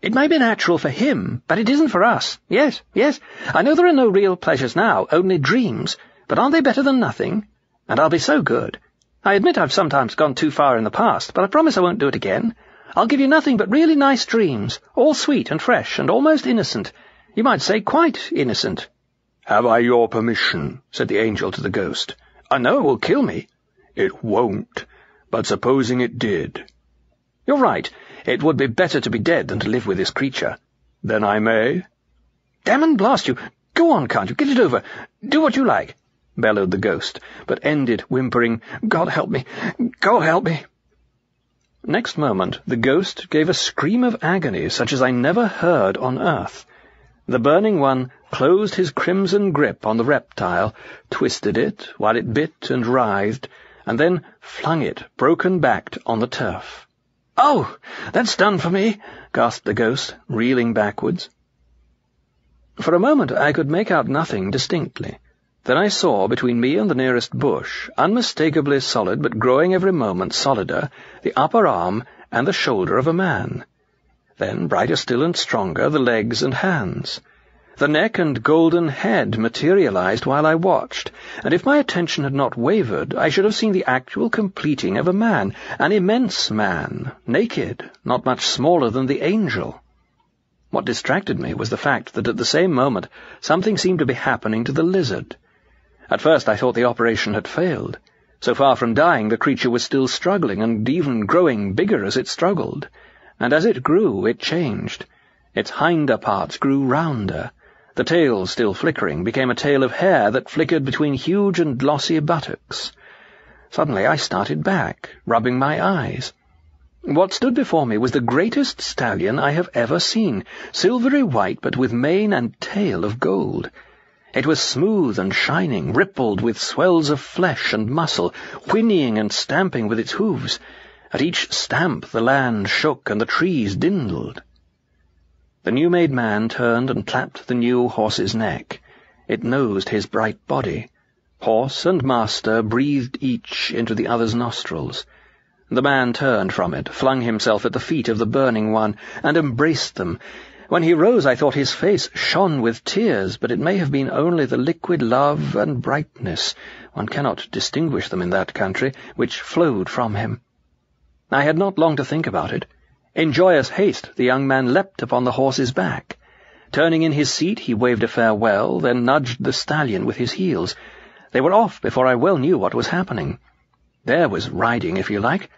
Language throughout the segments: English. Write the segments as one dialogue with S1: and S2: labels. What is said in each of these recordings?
S1: It may be natural for him, but it isn't for us. Yes, yes, I know there are no real pleasures now, only dreams, but aren't they better than nothing? And I'll be so good. I admit I've sometimes gone too far in the past, but I promise I won't do it again. I'll give you nothing but really nice dreams, all sweet and fresh and almost innocent. You might say quite innocent."
S2: "Have I your permission?" said the angel to the ghost.
S1: "I know it will kill me."
S2: "It won't, but supposing it did?"
S1: "You're right. It would be better to be dead than to live with this creature."
S2: "Then I may?"
S1: "Damn and blast you! Go on, can't you? Get it over. Do what you like," bellowed the ghost, but ended whimpering, "God help me! God help me!" Next moment the ghost gave a scream of agony such as I never heard on earth. The Burning One closed his crimson grip on the reptile, twisted it while it bit and writhed, and then flung it, broken-backed, on the turf. "Oh, that's done for me," gasped the ghost, reeling backwards. For a moment I could make out nothing distinctly. Then I saw, between me and the nearest bush, unmistakably solid but growing every moment solider, the upper arm and the shoulder of a man. Then, brighter still and stronger, the legs and hands. The neck and golden head materialized while I watched, and if my attention had not wavered, I should have seen the actual completing of a man, an immense man, naked, not much smaller than the angel. What distracted me was the fact that at the same moment something seemed to be happening to the lizard. At first I thought the operation had failed. So far from dying, the creature was still struggling, and even growing bigger as it struggled. And as it grew, it changed. Its hinder parts grew rounder. The tail, still flickering, became a tail of hair that flickered between huge and glossy buttocks. Suddenly I started back, rubbing my eyes. What stood before me was the greatest stallion I have ever seen, silvery white but with mane and tail of gold. It was smooth and shining, rippled with swells of flesh and muscle, whinnying and stamping with its hooves. At each stamp the land shook and the trees dindled. The new-made man turned and clapped the new horse's neck. It nosed his bright body. Horse and master breathed each into the other's nostrils. The man turned from it, flung himself at the feet of the Burning One, and embraced them. When he rose I thought his face shone with tears, but it may have been only the liquid love and brightness, one cannot distinguish them in that country, which flowed from him. I had not long to think about it. In joyous haste the young man leapt upon the horse's back. Turning in his seat he waved a farewell, then nudged the stallion with his heels. They were off before I well knew what was happening. There was riding, if you like.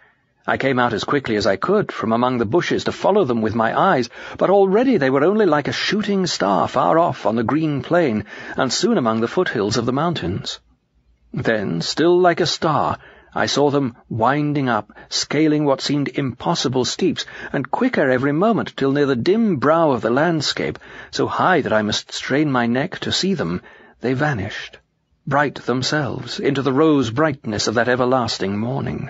S1: I came out as quickly as I could from among the bushes to follow them with my eyes, but already they were only like a shooting star far off on the green plain, and soon among the foothills of the mountains. Then, still like a star, I saw them winding up, scaling what seemed impossible steeps, and quicker every moment till near the dim brow of the landscape, so high that I must strain my neck to see them, they vanished, bright themselves, into the rose brightness of that everlasting morning.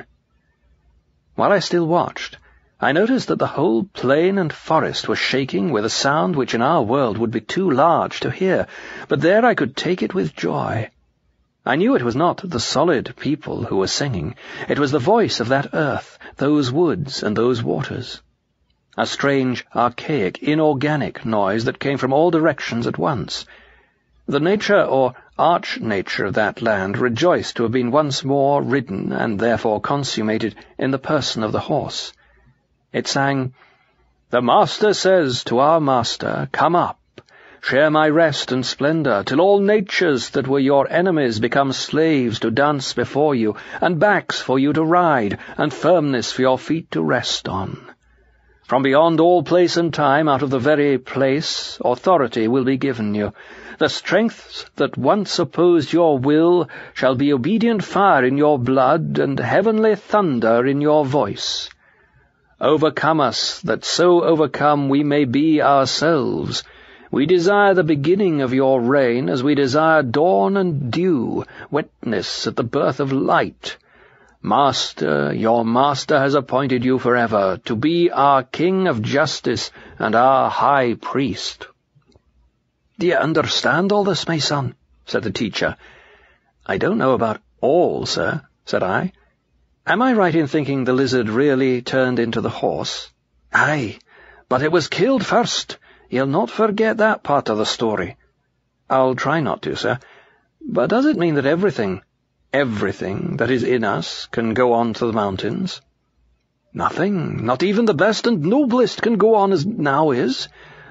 S1: While I still watched, I noticed that the whole plain and forest was shaking with a sound which in our world would be too large to hear, but there I could take it with joy. I knew it was not the solid people who were singing. It was the voice of that earth, those woods and those waters. A strange, archaic, inorganic noise that came from all directions at once. The nature or arch-nature of that land rejoiced to have been once more ridden and therefore consummated in the person of the horse. It sang, "The Master says to our Master, come up, share my rest and splendor, till all natures that were your enemies become slaves to dance before you, and backs for you to ride, and firmness for your feet to rest on. From beyond all place and time, out of the very place, authority will be given you. The strengths that once opposed your will shall be obedient fire in your blood, and heavenly thunder in your voice. Overcome us, that so overcome we may be ourselves. We desire the beginning of your reign, as we desire dawn and dew, wetness at the birth of light. Master, your Master has appointed you forever to be our King of Justice and our High Priest." "Do you understand all this, my son?" said the teacher. "I don't know about all, sir," said I. "Am I right in thinking the lizard really turned into the horse?" "Aye, But it was killed first. You'll not forget that part of the story. I'll try not to, sir. But does it mean that everything that is in us can go on to the mountains? Nothing, not even the best and noblest, can go on as now is.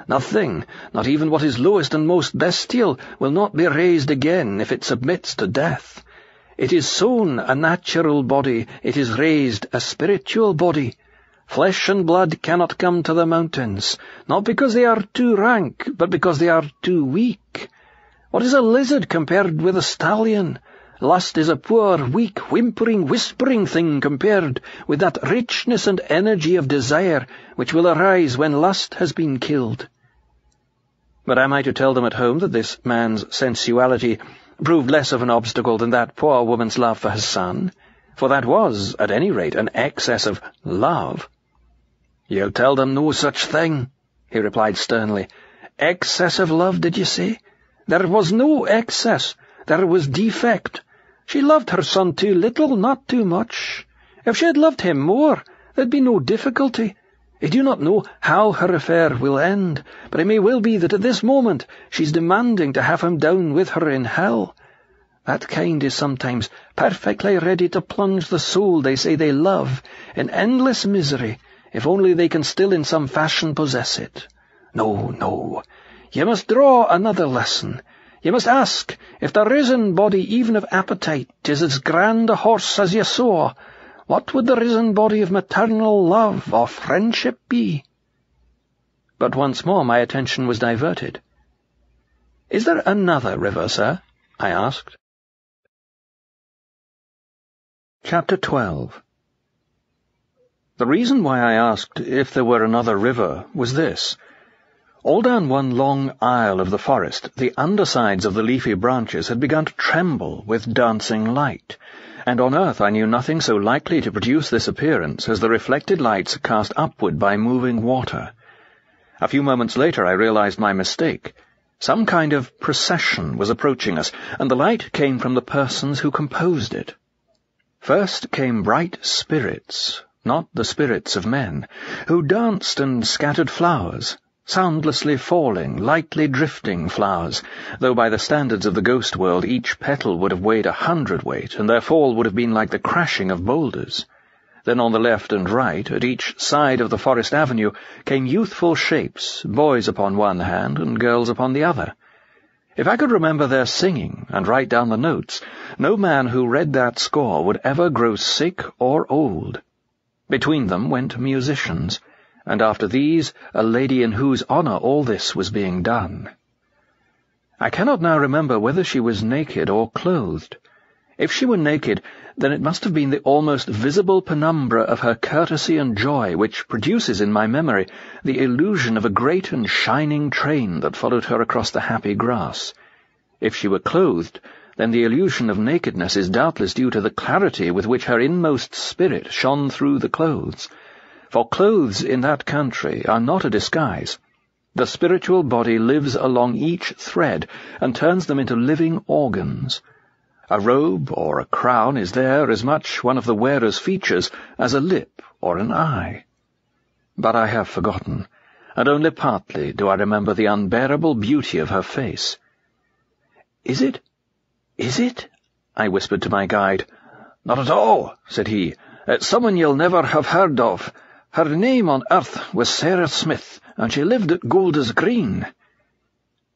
S1: Nothing, not even what is lowest and most bestial, will not be raised again if it submits to death. It is sown a natural body, it is raised a spiritual body. Flesh and blood cannot come to the mountains, not because they are too rank, but because they are too weak. What is a lizard compared with a stallion? Lust is a poor, weak, whimpering, whispering thing compared with that richness and energy of desire which will arise when lust has been killed. But am I to tell them at home that this man's sensuality proved less of an obstacle than that poor woman's love for her son? For that was, at any rate, an excess of love. "You'll tell them no such thing," he replied sternly. "Excess of love, did you say? There was no excess. There was defect. She loved her son too little, not too much. If she had loved him more, there'd be no difficulty. I do not know how her affair will end, but it may well be that at this moment she's demanding to have him down with her in hell. That kind is sometimes perfectly ready to plunge the soul they say they love in endless misery, if only they can still in some fashion possess it. No, no, you must draw another lesson. You must ask if the risen body even of appetite is as grand a horse as you saw. What would the risen body of maternal love or friendship be?" But once more my attention was diverted. "Is there another river, sir?" I asked. Chapter 12. The reason why I asked if there were another river was this. All down one long aisle of the forest, the undersides of the leafy branches had begun to tremble with dancing light, and on earth I knew nothing so likely to produce this appearance as the reflected lights cast upward by moving water. A few moments later I realized my mistake. Some kind of procession was approaching us, and the light came from the persons who composed it. First came bright spirits, not the spirits of men, who danced and scattered flowers, soundlessly falling, lightly drifting flowers, though by the standards of the ghost world each petal would have weighed 100 weight, and their fall would have been like the crashing of boulders. Then on the left and right, at each side of the forest avenue, came youthful shapes, boys upon one hand and girls upon the other. If I could remember their singing and write down the notes, no man who read that score would ever grow sick or old. Between them went musicians, and after these a lady in whose honour all this was being done. I cannot now remember whether she was naked or clothed. If she were naked, then it must have been the almost visible penumbra of her courtesy and joy which produces in my memory the illusion of a great and shining train that followed her across the happy grass. If she were clothed, then the illusion of nakedness is doubtless due to the clarity with which her inmost spirit shone through the clothes. For clothes in that country are not a disguise. The spiritual body lives along each thread and turns them into living organs. A robe or a crown is there as much one of the wearer's features as a lip or an eye. But I have forgotten, and only partly do I remember the unbearable beauty of her face. "Is it? I whispered to my guide. "Not at all," said he. "It's someone you'll never have heard of. Her name on earth was Sarah Smith, and she lived at Golders Green."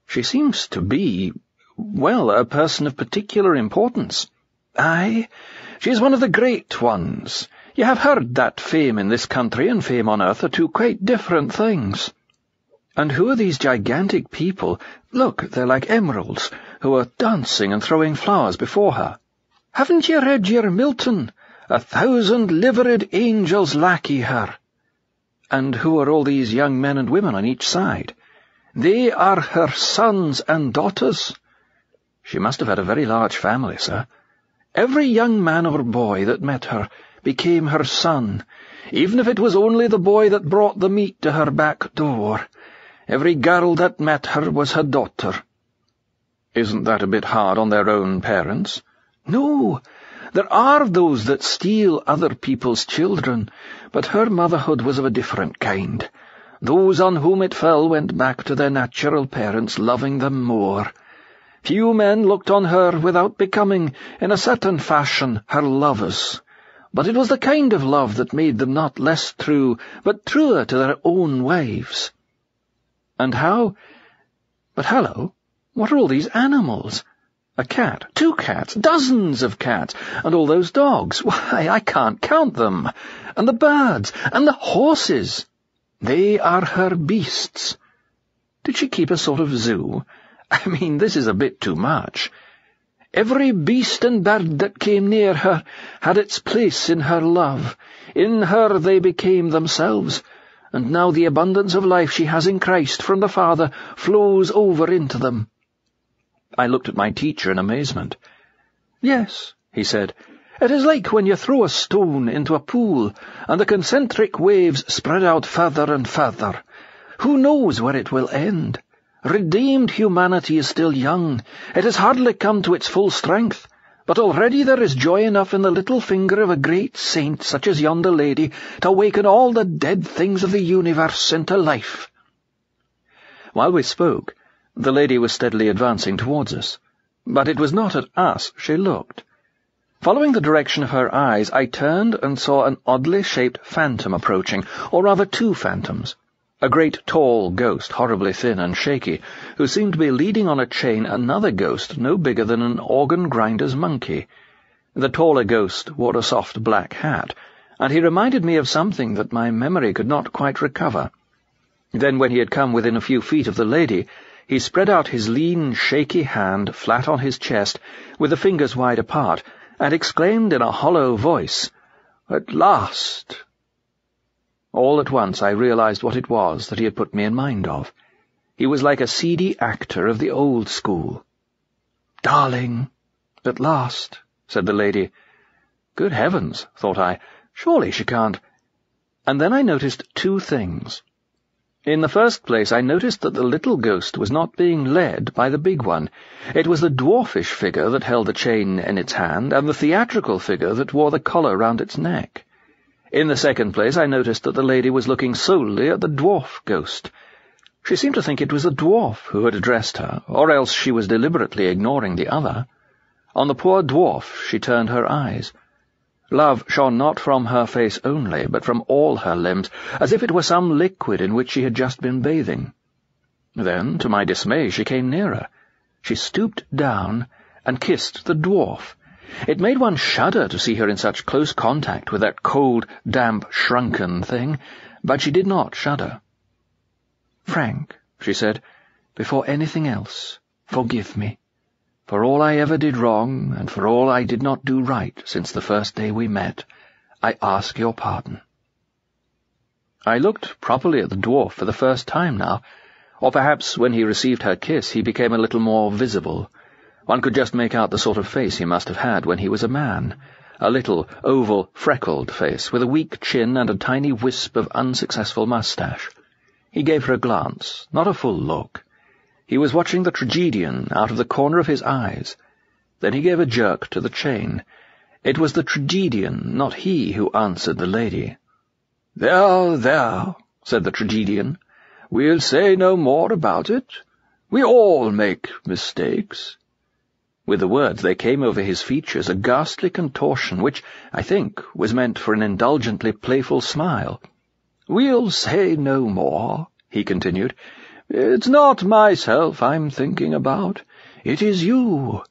S1: "She seems to be, well, a person of particular importance." "Aye, she's one of the great ones. You have heard that fame in this country and fame on earth are two quite different things." "And who are these gigantic people? Look, they're like emeralds, who are dancing and throwing flowers before her." "Haven't you read your Milton? 1,000 liveried angels lackey her." "And who are all these young men and women on each side?" "They are her sons and daughters." "She must have had a very large family, sir." "Every young man or boy that met her became her son, even if it was only the boy that brought the meat to her back door. Every girl that met her was her daughter." "Isn't that a bit hard on their own parents?" "No. There are those that steal other people's children, but her motherhood was of a different kind. Those on whom it fell went back to their natural parents, loving them more. Few men looked on her without becoming, in a certain fashion, her lovers. But it was the kind of love that made them not less true, but truer to their own wives. And how— But hello, what are all these animals? A cat, 2 cats, dozens of cats, and all those dogs. Why, I can't count them. And the birds, and the horses. They are her beasts. Did she keep a sort of zoo? I mean, this is a bit too much. Every beast and bird that came near her had its place in her love. In her they became themselves, and now the abundance of life she has in Christ from the Father flows over into them. I looked at my teacher in amazement. "Yes," he said, "it is like when you throw a stone into a pool, and the concentric waves spread out further and further. Who knows where it will end? Redeemed humanity is still young. It has hardly come to its full strength, but already there is joy enough in the little finger of a great saint such as yonder lady to awaken all the dead things of the universe into life." While we spoke, the lady was steadily advancing towards us, but it was not at us she looked. Following the direction of her eyes, I turned and saw an oddly shaped phantom approaching, or rather 2 phantoms. A great tall ghost, horribly thin and shaky, who seemed to be leading on a chain another ghost no bigger than an organ-grinder's monkey. The taller ghost wore a soft black hat, and he reminded me of something that my memory could not quite recover. Then, when he had come within a few feet of the lady, he spread out his lean, shaky hand flat on his chest, with the fingers wide apart, and exclaimed in a hollow voice, "At last!" All at once I realized what it was that he had put me in mind of. He was like a seedy actor of the old school. "Darling, at last," said the lady. Good heavens, thought I, surely she can't— And then I noticed 2 things. In the first place, I noticed that the little ghost was not being led by the big one. It was the dwarfish figure that held the chain in its hand, and the theatrical figure that wore the collar round its neck. In the second place, I noticed that the lady was looking solely at the dwarf ghost. She seemed to think it was the dwarf who had addressed her, or else she was deliberately ignoring the other. On the poor dwarf she turned her eyes. Love shone not from her face only, but from all her limbs, as if it were some liquid in which she had just been bathing. Then, to my dismay, she came nearer. She stooped down and kissed the dwarf. It made one shudder to see her in such close contact with that cold, damp, shrunken thing, but she did not shudder. "Frank," she said, "before anything else, forgive me. For all I ever did wrong, and for all I did not do right since the first day we met, I ask your pardon." I looked properly at the dwarf for the first time now, or perhaps when he received her kiss he became a little more visible. One could just make out the sort of face he must have had when he was a man, a little, oval, freckled face, with a weak chin and a tiny wisp of unsuccessful moustache. He gave her a glance, not a full look. He was watching the tragedian out of the corner of his eyes. Then he gave a jerk to the chain. It was the tragedian, not he, who answered the lady. "There, there," said the tragedian. "We'll say no more about it. We all make mistakes." With the words there came over his features a ghastly contortion which, I think, was meant for an indulgently playful smile. "We'll say no more," he continued. "It's not myself I'm thinking about. It is you.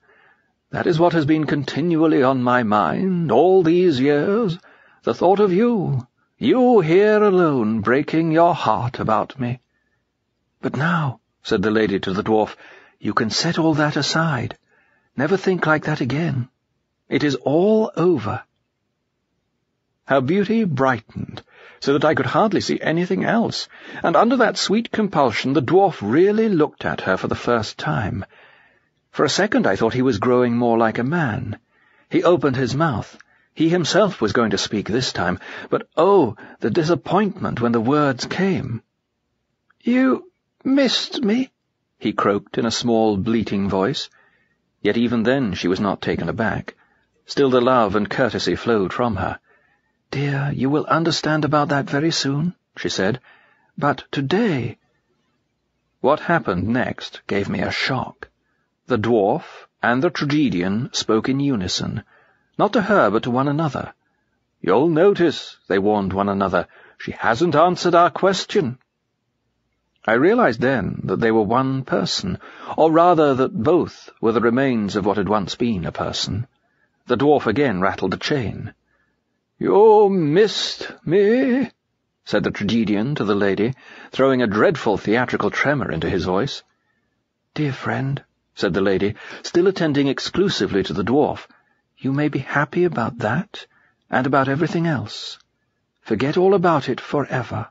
S1: That is what has been continually on my mind all these years, the thought of you. You here alone, breaking your heart about me." "But now," said the lady to the dwarf, "you can set all that aside. Never think like that again. It is all over." Her beauty brightened, so that I could hardly see anything else, and under that sweet compulsion the dwarf really looked at her for the first time. For a second I thought he was growing more like a man. He opened his mouth. He himself was going to speak this time, but oh, the disappointment when the words came. "You missed me," he croaked in a small, bleating voice. Yet even then she was not taken aback. Still the love and courtesy flowed from her. "Dear, you will understand about that very soon," she said. But today—" What happened next gave me a shock. The dwarf and the tragedian spoke in unison, not to her but to one another. "You'll notice," they warned one another, "she hasn't answered our question." I realized then that they were one person, or rather that both were the remains of what had once been a person. The dwarf again rattled a chain. "You missed me," said the tragedian to the lady, throwing a dreadful theatrical tremor into his voice. "Dear friend," said the lady, still attending exclusively to the dwarf, "you may be happy about that, and about everything else. Forget all about it forever."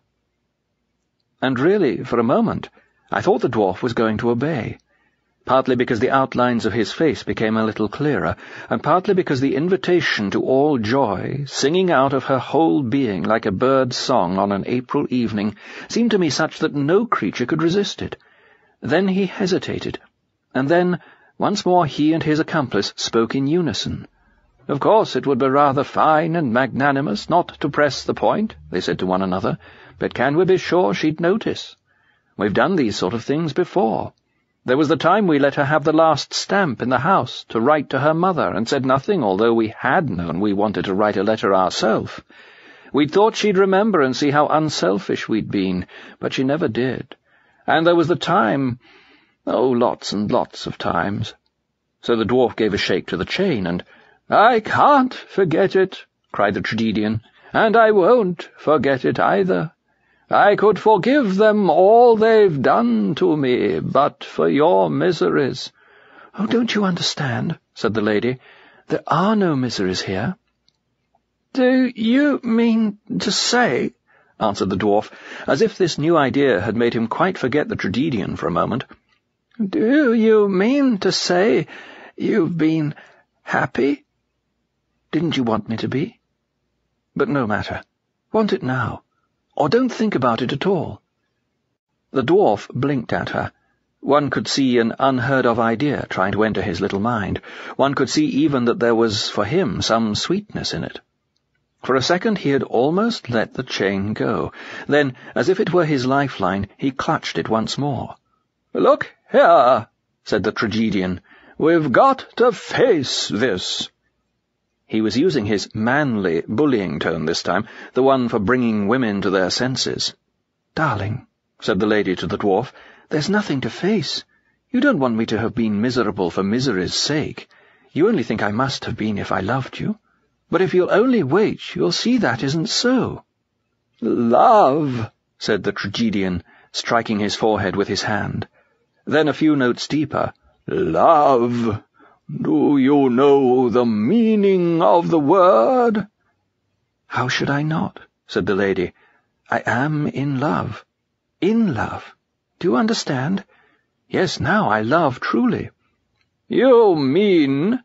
S1: And really, for a moment, I thought the dwarf was going to obey, partly because the outlines of his face became a little clearer, and partly because the invitation to all joy, singing out of her whole being like a bird's song on an April evening, seemed to me such that no creature could resist it. Then he hesitated, and then, once more he and his accomplice spoke in unison. "Of course it would be rather fine and magnanimous not to press the point," they said to one another, "but can we be sure she'd notice? We've done these sort of things before. There was the time we let her have the last stamp in the house to write to her mother, and said nothing, although we had known we wanted to write a letter ourselves. We'd thought she'd remember and see how unselfish we'd been, but she never did. And there was the time— oh, lots and lots of times." So the dwarf gave a shake to the chain, and— "I can't forget it," cried the tragedian, "and I won't forget it either. I could forgive them all they've done to me, but for your miseries." "Oh, don't you understand?" said the lady. "There are no miseries here." "Do you mean to say," answered the dwarf, as if this new idea had made him quite forget the tragedian for a moment, "do you mean to say you've been happy?" "Didn't you want me to be? But no matter. Want it now. Or don't think about it at all." The dwarf blinked at her. One could see an unheard-of idea trying to enter his little mind. One could see even that there was, for him, some sweetness in it. For a second he had almost let the chain go. Then, as if it were his lifeline, he clutched it once more. "Look here," said the tragedian. "We've got to face this." He was using his manly, bullying tone this time, the one for bringing women to their senses. "Darling," said the lady to the dwarf, "there's nothing to face. You don't want me to have been miserable for misery's sake. You only think I must have been if I loved you. But if you'll only wait, you'll see that isn't so." "Love," said the tragedian, striking his forehead with his hand. Then a few notes deeper, "Love. Do you know the meaning of the word?" "How should I not?" said the lady. "I am in love. In love. Do you understand? Yes, now I love truly." "You mean,"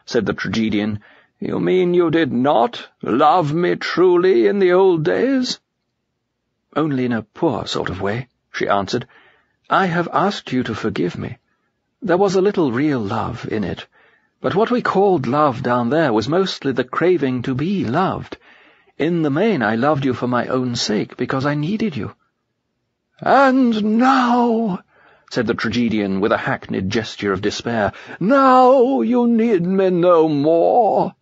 S1: said the tragedian, "you mean you did not love me truly in the old days?" "Only in a poor sort of way," she answered. "I have asked you to forgive me. There was a little real love in it, but what we called love down there was mostly the craving to be loved. In the main I loved you for my own sake, because I needed you." "And now," said the tragedian with a hackneyed gesture of despair, "now you need me no more."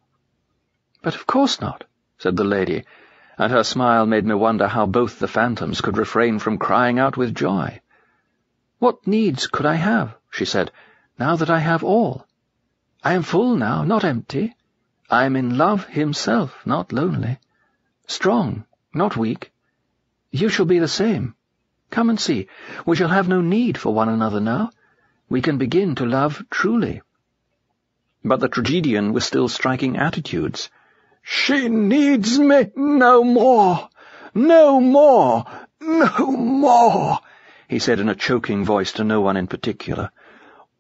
S1: "But of course not," said the lady, and her smile made me wonder how both the phantoms could refrain from crying out with joy. "What needs could I have," she said, "now that I have all? I am full now, not empty. I am in love himself, not lonely. Strong, not weak. You shall be the same. Come and see. We shall have no need for one another now. We can begin to love truly." But the tragedian was still striking attitudes. "She needs me no more, no more, no more," he said in a choking voice to no one in particular.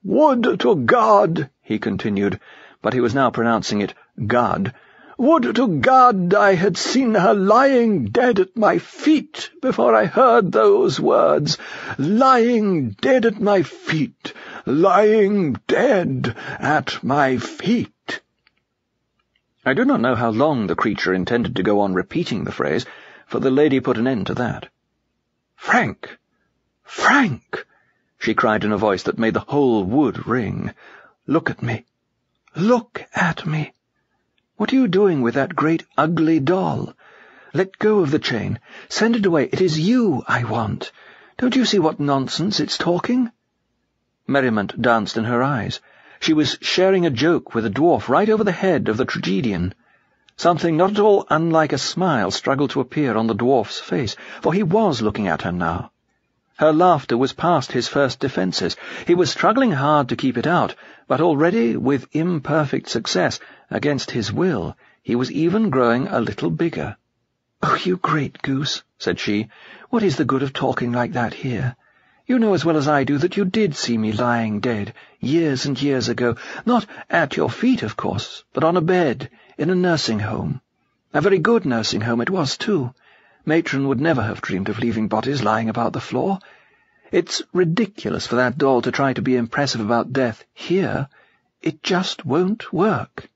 S1: "Would to God," he continued, but he was now pronouncing it God, "would to God I had seen her lying dead at my feet before I heard those words, lying dead at my feet, lying dead at my feet." I do not know how long the creature intended to go on repeating the phrase, for the lady put an end to that. "Frank! Frank!" she cried in a voice that made the whole wood ring. "Look at me! Look at me! What are you doing with that great ugly doll? Let go of the chain. Send it away. It is you I want. Don't you see what nonsense it's talking?" Merriment danced in her eyes. She was sharing a joke with a dwarf right over the head of the tragedian. Something not at all unlike a smile struggled to appear on the dwarf's face, for he was looking at her now. Her laughter was past his first defences. He was struggling hard to keep it out, but already, with imperfect success, against his will, he was even growing a little bigger. "Oh, you great goose," said she, "what is the good of talking like that here? You know as well as I do that you did see me lying dead, years and years ago, not at your feet, of course, but on a bed, in a nursing home. A very good nursing home it was, too. Matron would never have dreamed of leaving bodies lying about the floor. It's ridiculous for that doll to try to be impressive about death here. It just won't work."